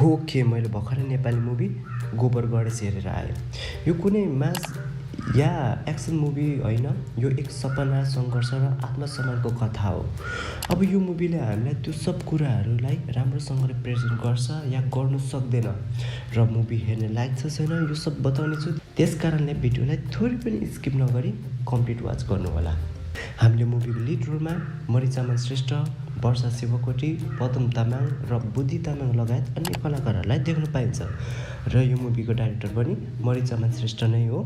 हो के मैले भर्खरै नेपाली मुभी गोबर गणेश हेरेर आएँ। यो कुनै मास या एक्सन मुभी होइन, यो एक सपना, सङ्घर्ष र आत्मसम्मानको कथा हो। अब यो मुभीले हामीलाई त्यो सब कुराहरूलाई राम्रोसँगले प्रेजेन्ट गर्छ या गर्नु सक्दैन र मुभी हेर्ने लायक छ छैन यो सब बताउने छु। त्यस कारणले भिडियोलाई थोरै पनि स्किप नगरी कम्प्लिट वाच गर्नुहोला। हामीले मुभीको लिड रोलमा मरिचामन श्रेष्ठ, वर्षा शिवकोटी, पदम तामाङ र बुद्धि तामाङ लगायत अन्य कलाकारहरूलाई देख्न पाइन्छ र यो मुभीको डाइरेक्टर पनि मरिचामन श्रेष्ठ नै हो।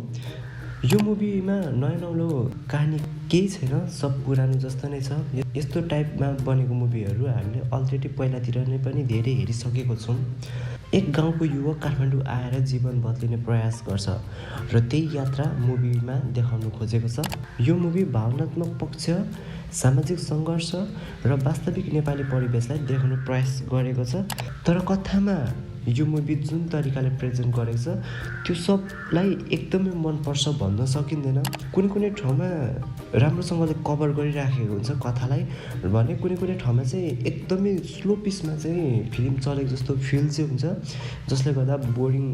यो मुभीमा नयाँ नौलो कहानी केही छैन, सब पुरानो जस्तो नै छ। यस्तो टाइपमा बनेको मुभीहरू हामीले अलरेडी पहिलातिर नै पनि धेरै हेरिसकेको छौँ। एक गाउँको युवक काठमाडौँ आएर जीवन बदलिने प्रयास गर्छ र त्यही यात्रा मुभीमा देखाउनु खोजेको छ। यो मुभी भावनात्मक पक्ष, सामाजिक सङ्घर्ष र वास्तविक नेपाली परिवेशलाई देखाउनु प्रयास गरेको छ। तर कथामा यो मुभी जुन तरिकाले प्रेजेन्ट गरेको छ त्यो सबलाई एकदमै मनपर्छ भन्न सकिँदैन। कुनै ठाउँमा राम्रोसँगले कभर गरिराखेको हुन्छ कथालाई भने कुनै ठाउँमा चाहिँ एकदमै स्लो पिसमा चाहिँ फिल्म चलेको जस्तो फिल चाहिँ हुन्छ, जसले गर्दा बोरिङ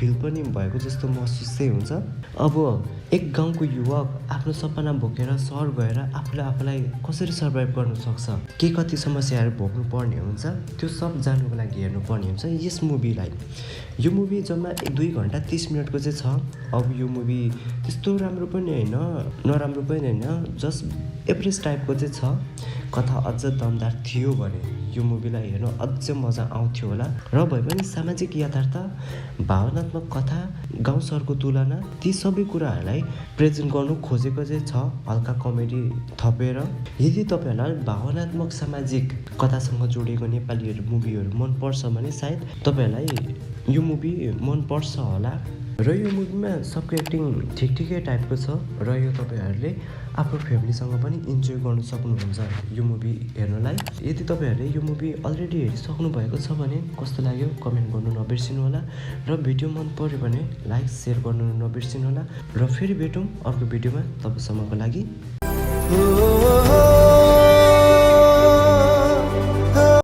फिल पनि भएको जस्तो महसुस चाहिँ हुन्छ। अब एक गाउँको युवक आफ्नो सपना बोकेर सहर गएर आफूलाई कसरी सर्भाइभ गर्नु सक्छ, के कति समस्याहरू भोग्नु पर्ने हुन्छ, त्यो सब जान्नुको लागि हेर्नुपर्ने हुन्छ यस मुभीलाई। यो मुभी जम्मा 2 घन्टा 30 मिनटको चाहिँ छ। अब यो मुभी त्यस्तो राम्रो पनि होइन, नराम्रो पनि होइन, जस्ट एभरेज टाइपको चाहिँ छ। कथा अझ दमदार थियो भने यो मुभीलाई हेर्न अझ मजा आउँथ्यो होला। र भए पनि सामाजिक यथार्थ, भावनात्मक कथा, गाउँ सहरको तुलना, ती सबै कुराहरूलाई प्रेजेन्ट गर्नु खोजेको चाहिँ छ, हल्का कमेडी थपेर। यदि तपाईँहरूलाई भावनात्मक सामाजिक कथासँग जोडिएको नेपालीहरू मुभीहरू मनपर्छ भने सायद तपाईँहरूलाई यो मुभी मनपर्छ होला। र यो मुभीमा सबको एक्टिङ ठिकै टाइपको छ र यो तपाईँहरूले आफ्नो फ्यामिलीसँग पनि इन्जोय गर्न सक्नुहुन्छ यो मुभी हेर्नलाई। यदि तपाईँहरूले यो मुभी अलरेडी हेरिसक्नु भएको छ भने कस्तो लाग्यो कमेन्ट गर्नु नबिर्सिनु होला र भिडियो मन पर्यो भने लाइक सेयर गर्नु नबिर्सिनु होला। र फेरि भेटौँ अर्को भिडियोमा, तबसम्मको लागि।